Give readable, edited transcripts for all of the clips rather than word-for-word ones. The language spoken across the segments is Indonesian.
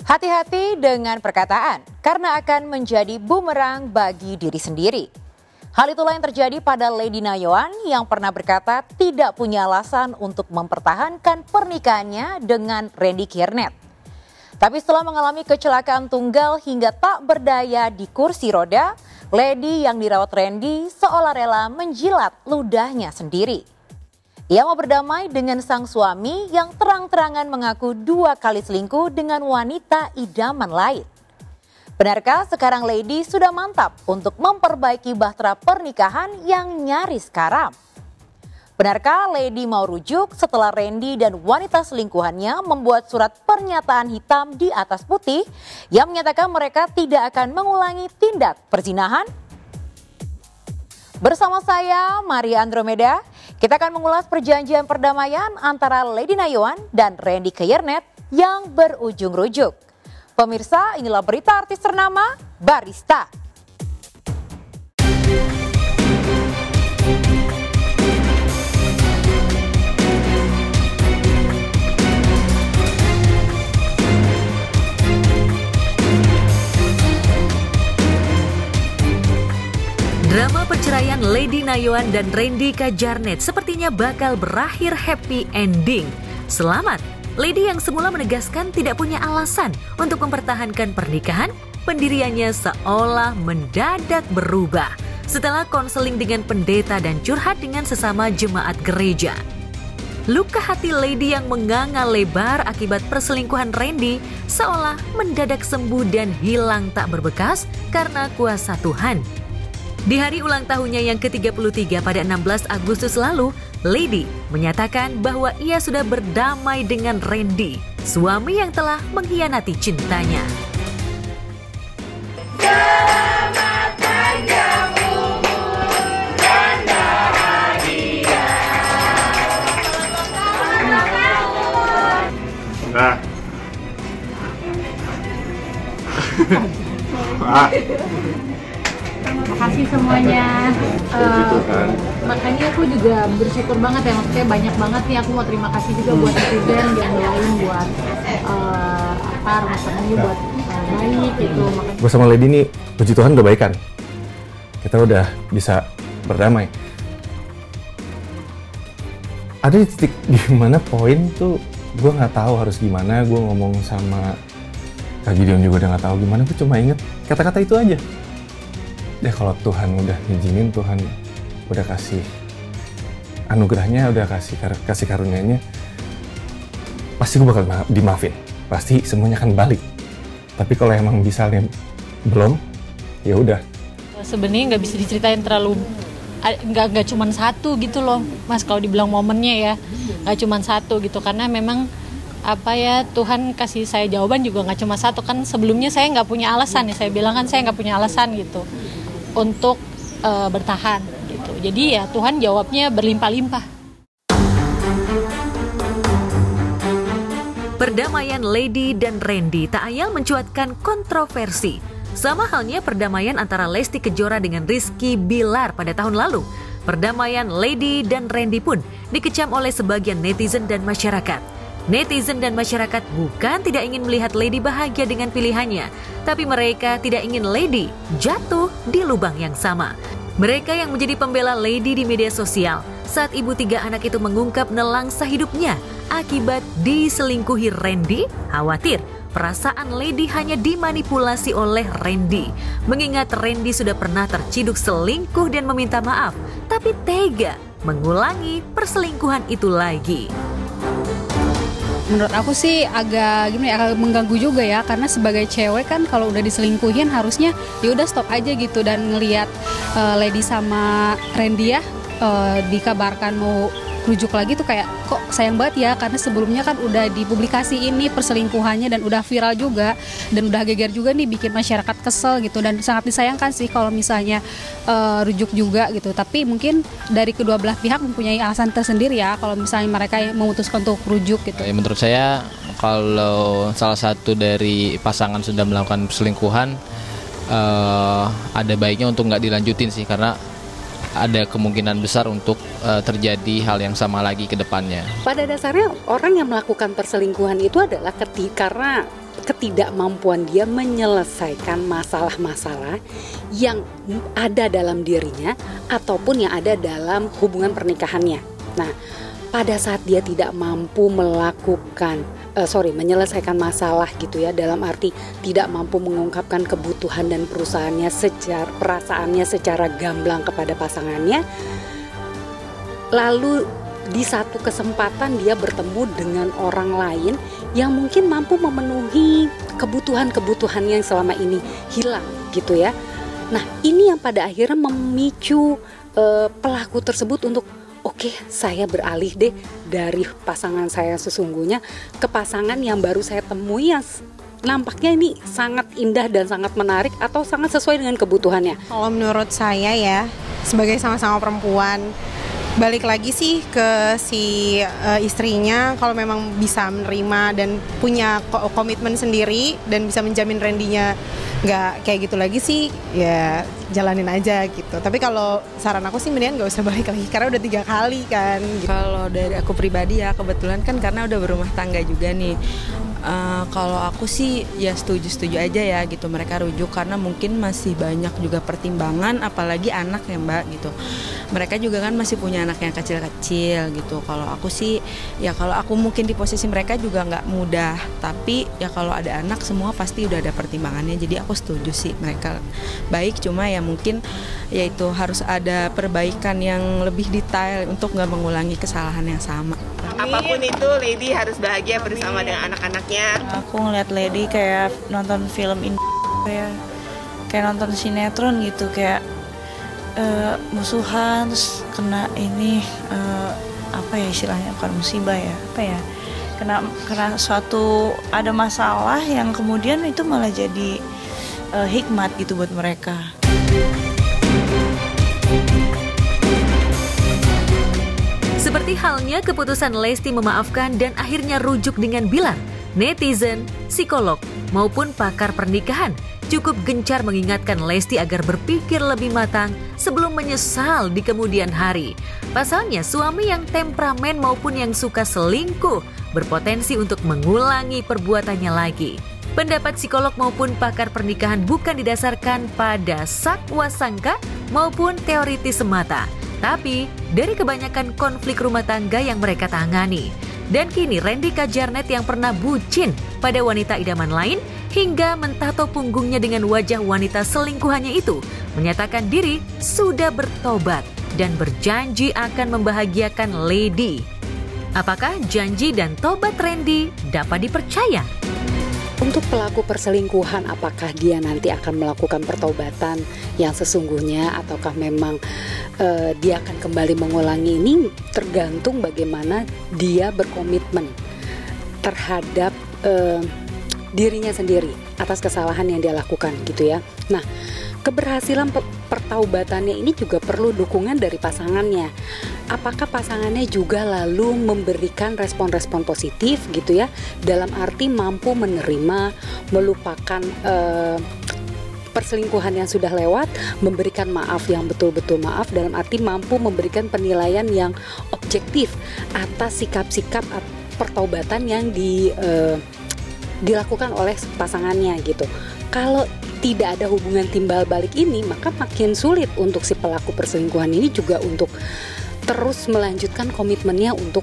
Hati-hati dengan perkataan, karena akan menjadi bumerang bagi diri sendiri. Hal itulah yang terjadi pada Lady Nayoan yang pernah berkata tidak punya alasan untuk mempertahankan pernikahannya dengan Randy Kiernet. Tapi setelah mengalami kecelakaan tunggal hingga tak berdaya di kursi roda, Lady yang dirawat Randy seolah rela menjilat ludahnya sendiri. Ia mau berdamai dengan sang suami yang terang-terangan mengaku 2 kali selingkuh dengan wanita idaman lain. Benarkah sekarang Lady sudah mantap untuk memperbaiki bahtera pernikahan yang nyaris karam? Benarkah Lady mau rujuk setelah Randy dan wanita selingkuhannya membuat surat pernyataan hitam di atas putih yang menyatakan mereka tidak akan mengulangi tindak perzinahan? Bersama saya, Maria Andromeda, kita akan mengulas perjanjian perdamaian antara Lady Nayoan dan Randy Kiernet yang berujung rujuk. Pemirsa, inilah berita artis ternama Barista. Drama perceraian Lady Nayoan dan Randy Kiernet sepertinya bakal berakhir happy ending. Selamat, Lady yang semula menegaskan tidak punya alasan untuk mempertahankan pernikahan, pendiriannya seolah mendadak berubah setelah konseling dengan pendeta dan curhat dengan sesama jemaat gereja. Luka hati Lady yang menganga lebar akibat perselingkuhan Randy seolah mendadak sembuh dan hilang tak berbekas karena kuasa Tuhan. Di hari ulang tahunnya yang ke-33 pada 16 Agustus lalu, Lady menyatakan bahwa ia sudah berdamai dengan Randy, suami yang telah mengkhianati cintanya. Selamat panjang umur dan bahagia. Terima kasih semuanya. Makanya aku juga bersyukur banget ya, maksudnya banyak banget nih aku mau terima kasih juga buat netizen yang doain buat rumah tangganya buat baik gitu. Gue sama Lady ini puji Tuhan udah baikan. Kita udah bisa berdamai. Ada di titik dimana poin tuh gue nggak tahu harus gimana. Gue ngomong sama Kak Gideon juga udah nggak tahu gimana. Gue cuma inget kata-kata itu aja. Ya kalau Tuhan udah ngizinin, Tuhan udah kasih anugerahnya, udah kasih karunia-Nya, pasti gue bakal dimaafin. Pasti semuanya akan balik. Tapi kalau emang misalnya belum, ya udah. Sebenarnya nggak bisa diceritain terlalu, nggak cuma satu gitu loh, Mas. Kalau dibilang momennya ya, nggak cuma satu gitu, karena memang Tuhan kasih saya jawaban juga nggak cuma satu kan. Sebelumnya saya nggak punya alasan ya, saya bilang kan saya nggak punya alasan gitu untuk bertahan gitu. Jadi ya Tuhan jawabnya berlimpah-limpah. Perdamaian Lady dan Randy tak ayal mencuatkan kontroversi. Sama halnya perdamaian antara Lesti Kejora dengan Rizky Bilar pada tahun lalu. Perdamaian Lady dan Randy pun dikecam oleh sebagian netizen dan masyarakat. Netizen dan masyarakat bukan tidak ingin melihat Lady bahagia dengan pilihannya, tapi mereka tidak ingin Lady jatuh di lubang yang sama. Mereka yang menjadi pembela Lady di media sosial saat ibu 3 anak itu mengungkap nelangsa hidupnya akibat diselingkuhi Randy, khawatir perasaan Lady hanya dimanipulasi oleh Randy. Mengingat Randy sudah pernah terciduk selingkuh dan meminta maaf, tapi tega mengulangi perselingkuhan itu lagi. Menurut aku sih agak mengganggu juga ya, karena sebagai cewek kan kalau udah diselingkuhin harusnya ya udah stop aja gitu. Dan ngelihat Lady sama Randy ya dikabarkan mau rujuk lagi tuh kayak kok sayang banget ya, karena sebelumnya kan udah dipublikasi ini perselingkuhannya dan udah viral juga dan udah geger juga nih, bikin masyarakat kesel gitu. Dan sangat disayangkan sih kalau misalnya rujuk juga gitu. Tapi mungkin dari kedua belah pihak mempunyai alasan tersendiri ya kalau misalnya mereka memutuskan untuk rujuk gitu. Ya, menurut saya kalau salah satu dari pasangan sudah melakukan perselingkuhan, ada baiknya untuk nggak dilanjutin sih, karena ada kemungkinan besar untuk terjadi hal yang sama lagi ke depannya. Pada dasarnya orang yang melakukan perselingkuhan itu adalah karena ketidakmampuan dia menyelesaikan masalah-masalah yang ada dalam dirinya ataupun yang ada dalam hubungan pernikahannya. Nah, pada saat dia tidak mampu menyelesaikan masalah gitu ya, dalam arti tidak mampu mengungkapkan kebutuhan dan perasaannya secara gamblang kepada pasangannya, lalu di satu kesempatan dia bertemu dengan orang lain yang mungkin mampu memenuhi kebutuhan-kebutuhan yang selama ini hilang gitu ya. Nah, ini yang pada akhirnya memicu pelaku tersebut untuk oke, saya beralih deh dari pasangan saya sesungguhnya ke pasangan yang baru saya temui yang nampaknya ini sangat indah dan sangat menarik atau sangat sesuai dengan kebutuhannya. Kalau menurut saya ya, sebagai sama-sama perempuan, balik lagi sih ke si istrinya, kalau memang bisa menerima dan punya komitmen sendiri dan bisa menjamin Randy-nya nggak kayak gitu lagi sih, ya jalanin aja gitu. Tapi kalau saran aku sih mendingan nggak usah balik lagi karena udah 3 kali kan gitu. Kalau dari aku pribadi ya, kebetulan kan karena udah berumah tangga juga nih, kalau aku sih ya setuju aja ya gitu mereka rujuk, karena mungkin masih banyak juga pertimbangan, apalagi anak ya Mbak gitu. Mereka juga kan masih punya anak yang kecil-kecil gitu. Kalau aku sih ya, kalau aku mungkin di posisi mereka juga nggak mudah, tapi ya kalau ada anak semua pasti udah ada pertimbangannya. Jadi aku setuju sih mereka baik, cuma ya mungkin yaitu harus ada perbaikan yang lebih detail untuk nggak mengulangi kesalahan yang sama. Apapun itu, Lady harus bahagia bersama dengan anak-anaknya. Aku ngeliat Lady kayak nonton film ya, kayak nonton sinetron gitu, kayak musuhan terus kena ini apa ya istilahnya, bukan musibah ya, apa ya, kena suatu ada masalah yang kemudian itu malah jadi hikmat gitu buat mereka. Seperti halnya keputusan Lesti memaafkan dan akhirnya rujuk dengan Bilar, netizen, psikolog, maupun pakar pernikahan cukup gencar mengingatkan Lesti agar berpikir lebih matang sebelum menyesal di kemudian hari. Pasalnya, suami yang temperamen maupun yang suka selingkuh berpotensi untuk mengulangi perbuatannya lagi. Pendapat psikolog maupun pakar pernikahan bukan didasarkan pada sakwasangka maupun teoritis semata, tapi dari kebanyakan konflik rumah tangga yang mereka tangani. Dan kini Randy Kajarnet yang pernah bucin pada wanita idaman lain hingga mentato punggungnya dengan wajah wanita selingkuhannya itu, menyatakan diri sudah bertobat dan berjanji akan membahagiakan Lady. Apakah janji dan tobat Randy dapat dipercaya? Untuk pelaku perselingkuhan, apakah dia nanti akan melakukan pertobatan yang sesungguhnya ataukah memang dia akan kembali mengulangi, ini tergantung bagaimana dia berkomitmen terhadap dirinya sendiri atas kesalahan yang dia lakukan gitu ya. Nah, keberhasilan pertaubatannya ini juga perlu dukungan dari pasangannya. Apakah pasangannya juga lalu memberikan respon-respon positif gitu ya, dalam arti mampu menerima, melupakan perselingkuhan yang sudah lewat, memberikan maaf yang betul-betul maaf, dalam arti mampu memberikan penilaian yang objektif atas sikap-sikap pertaubatan yang dilakukan oleh pasangannya gitu. Kalau tidak ada hubungan timbal balik ini, maka makin sulit untuk si pelaku perselingkuhan ini juga untuk terus melanjutkan komitmennya untuk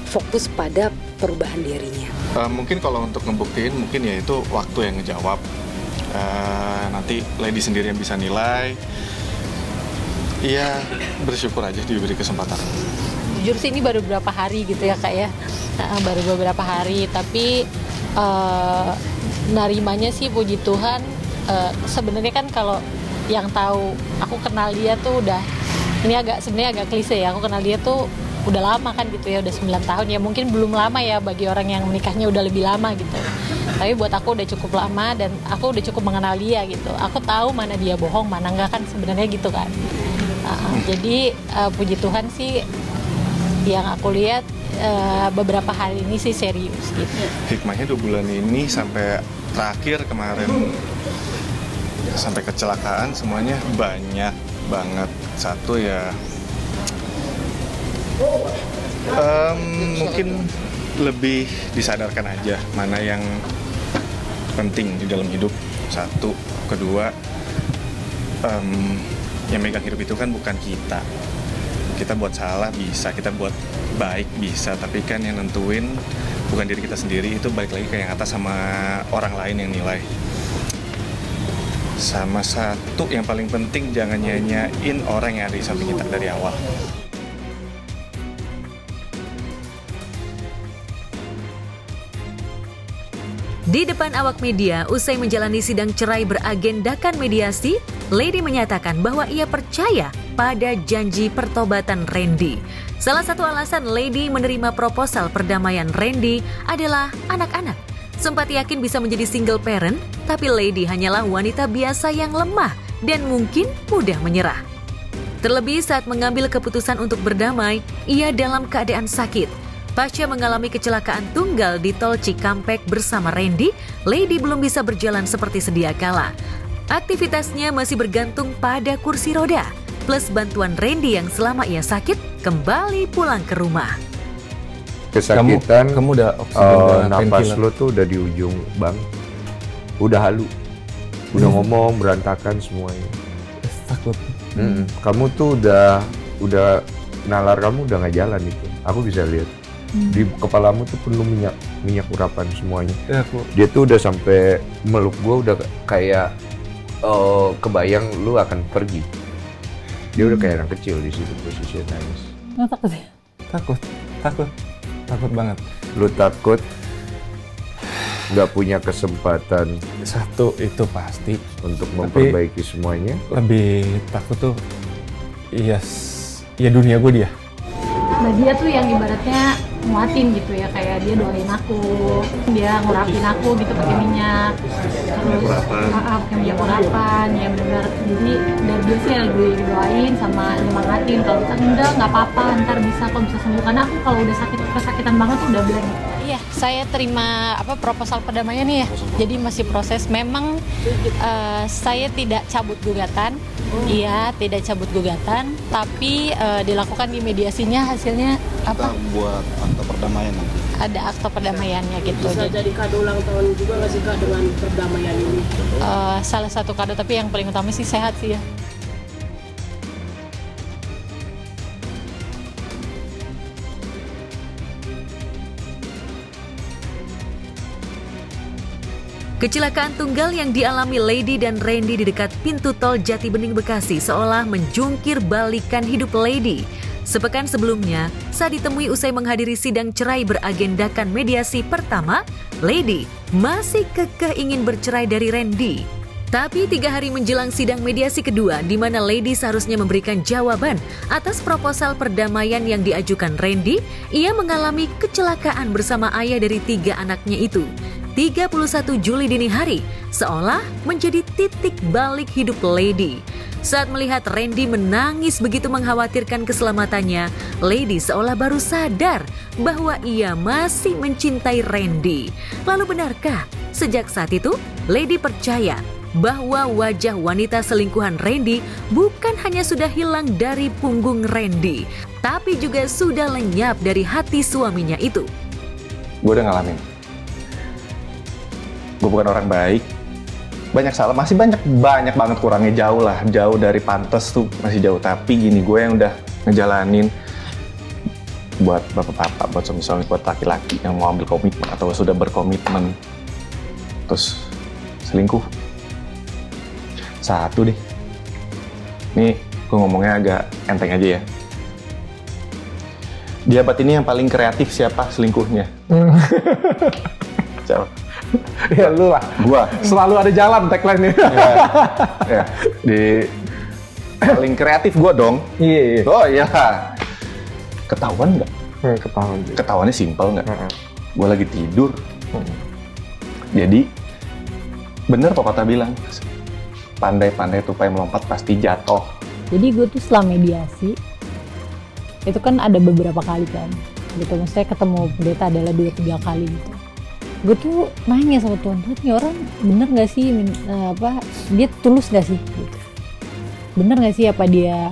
fokus pada perubahan dirinya. Mungkin kalau untuk ngebuktiin, mungkin ya itu waktu yang ngejawab. Nanti Lady sendiri yang bisa nilai. Iya, bersyukur aja diberi kesempatan. Jujur sih ini baru beberapa hari gitu ya Kak ya, baru beberapa hari, tapi narimanya sih puji Tuhan. Sebenarnya kan kalau yang tahu aku kenal dia tuh udah, ini sebenarnya agak klise ya, aku kenal dia tuh udah lama kan gitu ya, udah 9 tahun ya, mungkin belum lama ya bagi orang yang menikahnya udah lebih lama gitu, tapi buat aku udah cukup lama dan aku udah cukup mengenal dia gitu. Aku tahu mana dia bohong, mana enggak kan sebenarnya gitu kan. Jadi puji Tuhan sih yang aku lihat beberapa hari ini sih serius gitu. Hikmahnya 2 bulan ini sampai terakhir kemarin sampai kecelakaan semuanya banyak banget. Satu ya, mungkin lebih disadarkan aja mana yang penting di dalam hidup. Satu, kedua, yang megang hidup itu kan bukan kita. Kita buat salah bisa, kita buat baik bisa, tapi kan yang nentuin bukan diri kita sendiri, itu balik lagi ke yang atas sama orang lain yang nilai. Sama satu yang paling penting, jangan nyanyain orang yang ada di samping kita dari awal. Di depan awak media, usai menjalani sidang cerai beragendakan mediasi, Lady menyatakan bahwa ia percaya pada janji pertobatan Randy. Salah satu alasan Lady menerima proposal perdamaian Randy adalah anak-anak. Sempat yakin bisa menjadi single parent, tapi Lady hanyalah wanita biasa yang lemah dan mungkin mudah menyerah. Terlebih saat mengambil keputusan untuk berdamai, ia dalam keadaan sakit. Pasca mengalami kecelakaan tunggal di tol Cikampek bersama Randy, Lady belum bisa berjalan seperti sedia kala. Aktivitasnya masih bergantung pada kursi roda, plus bantuan Randy yang selama ia sakit kembali pulang ke rumah. Kesakitan, kamu udah napas lo tuh udah di ujung bang, udah halu, udah ngomong berantakan semuanya. Takut. Kamu tuh udah nalar kamu udah nggak jalan itu, aku bisa lihat. Di kepalamu tuh penuh minyak urapan semuanya. Ya, dia tuh udah sampai meluk gua, udah kayak kebayang lu akan pergi. Dia udah kayak anak kecil di situ posisinya nangis. Takut ya? Takut banget. Lu takut nggak punya kesempatan. Satu itu pasti untuk memperbaiki semuanya. Lebih takut tuh, ya dunia gue dia. Nah dia tuh yang ibaratnya nguatin gitu ya, kayak dia doain aku, dia ngurapin aku gitu pakai minyak, terus pakai minyak urapan, ya benar. Jadi dari dia sih lagi doain sama nyemangatin kalau enggak apa-apa, ntar bisa kok, bisa sembuh. Karena aku kalau udah kesakitan banget tuh udah bilang. Iya, saya terima proposal perdamaian nih ya. Jadi masih proses. Memang saya tidak cabut gugatan. Iya, tidak cabut gugatan, tapi dilakukan di mediasinya, hasilnya apa? Kita buat akta perdamaian nanti. Ada akta perdamaiannya gitu. Bisa jadi kado ulang tahun juga nggak sih Kak dengan perdamaian ini? Salah satu kado, tapi yang paling utama sih sehat sih ya. Kecelakaan tunggal yang dialami Lady dan Randy di dekat pintu tol Jatibening Bekasi seolah menjungkir balikan hidup Lady. Sepekan sebelumnya, saat ditemui usai menghadiri sidang cerai beragendakan mediasi pertama, Lady masih kekeh ingin bercerai dari Randy. Tapi 3 hari menjelang sidang mediasi kedua, di mana Lady seharusnya memberikan jawaban atas proposal perdamaian yang diajukan Randy, ia mengalami kecelakaan bersama ayah dari 3 anaknya itu. 31 Juli dini hari seolah menjadi titik balik hidup Lady. Saat melihat Randy menangis begitu mengkhawatirkan keselamatannya, Lady seolah baru sadar bahwa ia masih mencintai Randy. Lalu benarkah sejak saat itu Lady percaya bahwa wajah wanita selingkuhan Randy bukan hanya sudah hilang dari punggung Randy, tapi juga sudah lenyap dari hati suaminya itu? Gue udah ngalamin. Gue bukan orang baik, banyak salah, masih banyak banget kurangnya, jauh dari pantas tuh masih jauh. Tapi gini, gue yang udah ngejalanin buat bapak-bapak, buat suami-suami, buat laki-laki yang mau ambil komitmen atau sudah berkomitmen terus selingkuh. Satu deh, nih gue ngomongnya agak enteng aja ya. Di abad ini yang paling kreatif siapa selingkuhnya? Siapa? Ya lu lah. Gua. Selalu ada jalan tagline-nya. Ya. Di paling kreatif gua dong. Iya. Oh iya. Ketahuan nggak? Ketahuan. Ketahuannya simpel nggak? Gua lagi tidur. Jadi bener pepatah bilang, pandai-pandai tupai melompat pasti jatuh. Jadi gue tuh setelah mediasi itu kan ada beberapa kali kan, gitu. Maksudnya ketemu pendeta adalah 2-3 kali gitu. Gue tuh nanya sama Tuhan, nih orang bener gak sih, dia tulus gak sih gitu. bener nggak sih apa dia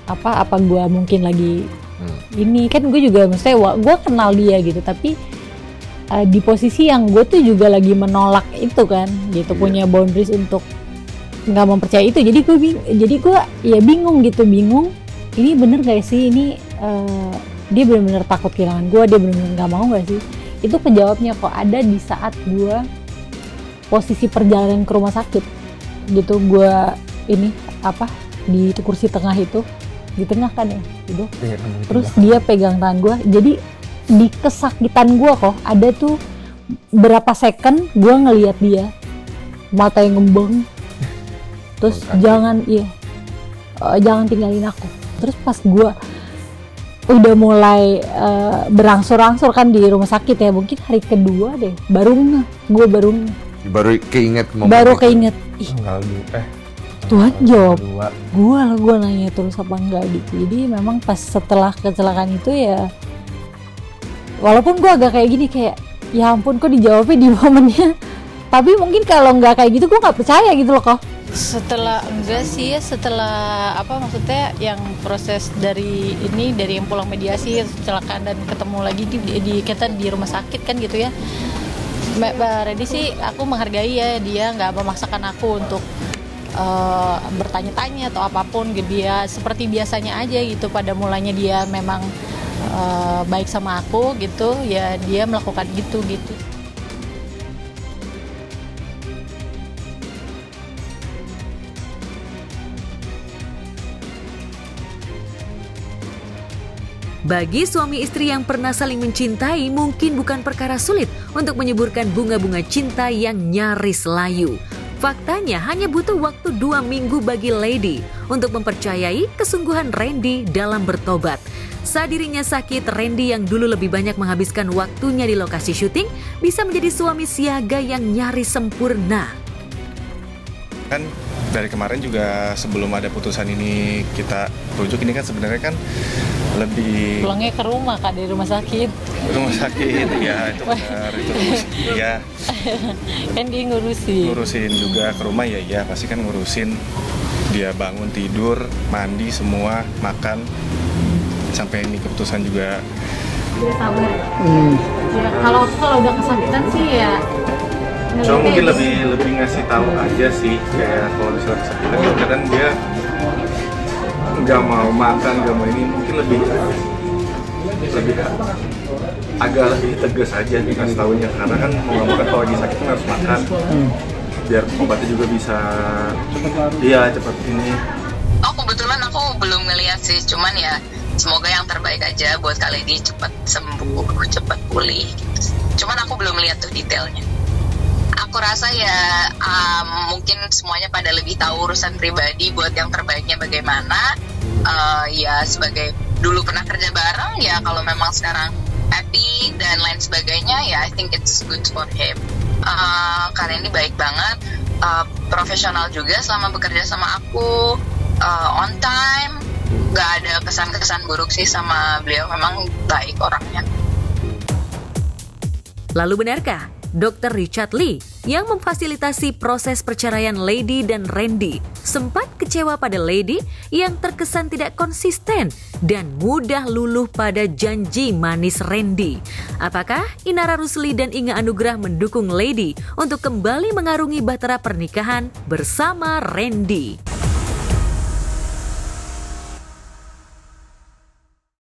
apa gue mungkin lagi ini kan gue juga maksudnya gue kenal dia gitu tapi di posisi yang gue tuh juga lagi menolak itu kan gitu punya boundaries untuk nggak mempercayai itu jadi gue ya bingung ini bener gak sih ini dia benar-benar takut kehilangan gue, dia benar-benar nggak mau nggak sih? Itu kejawabnya kok ada di saat gue posisi perjalanan ke rumah sakit gitu, gue ini di kursi tengah itu, di tengah kan ya gitu. Terus dia pegang tangan gue, jadi di kesakitan gue kok ada tuh berapa second gue ngelihat dia mata yang ngembang, terus jangan tinggalin aku. Terus pas gue udah mulai berangsur-angsur kan di rumah sakit ya, mungkin hari kedua deh baru keinget Tuhan jawab gue nanya terus apa enggak gitu. Jadi memang pas setelah kecelakaan itu ya walaupun gue agak kayak gini kayak ya ampun kok dijawabnya di momennya, tapi mungkin kalau nggak kayak gitu gue nggak percaya gitu loh kok. Setelah maksudnya yang proses dari yang pulang mediasi kecelakaan dan ketemu lagi kita di rumah sakit kan gitu ya. Mbak Redi sih aku menghargai ya, dia nggak memaksakan aku untuk bertanya-tanya atau apapun gitu, dia seperti biasanya aja gitu. Pada mulanya dia memang baik sama aku gitu ya, dia melakukan gitu. Bagi suami istri yang pernah saling mencintai, mungkin bukan perkara sulit untuk menyuburkan bunga-bunga cinta yang nyaris layu. Faktanya hanya butuh waktu 2 minggu bagi Lady untuk mempercayai kesungguhan Randy dalam bertobat. Saat dirinya sakit, Randy yang dulu lebih banyak menghabiskan waktunya di lokasi syuting bisa menjadi suami siaga yang nyaris sempurna. Kan dari kemarin juga sebelum ada putusan ini kita rujuk, ini kan sebenarnya kan lebih pulangnya ke rumah Kak, dari rumah sakit ya, itu benar itu ya kan dia ngurusin juga ke rumah ya pasti kan ngurusin, dia bangun tidur mandi semua makan sampai ini keputusan juga dia sabar ya. Kalau udah kesakitan sih ya cuma mungkin lebih ngasih tahu aja sih, kayak kalau misalnya kesakitan kadang dia nggak mau makan, nggak mau ini, mungkin lebih agak lebih tegas aja dikasih tahunya, karena kan mau nggak makan kalau lagi sakit kan harus makan biar obatnya juga bisa cepat ini. Kebetulan aku belum ngeliat sih, cuman ya semoga yang terbaik aja buat kali ini, cepat sembuh, cepat pulih gitu. Cuman aku belum lihat tuh detailnya. Aku rasa ya mungkin semuanya pada lebih tahu urusan pribadi, buat yang terbaiknya bagaimana. Ya sebagai dulu pernah kerja bareng ya, kalau memang sekarang happy dan lain sebagainya ya I think it's good for him. Karena ini baik banget, profesional juga selama bekerja sama aku, on time, gak ada kesan-kesan buruk sih sama beliau, memang baik orangnya. Lalu benarkah Dr. Richard Lee yang memfasilitasi proses perceraian Lady dan Randy sempat kecewa pada Lady yang terkesan tidak konsisten dan mudah luluh pada janji manis Randy? Apakah Inara Rusli dan Inga Anugrah mendukung Lady untuk kembali mengarungi bahtera pernikahan bersama Randy?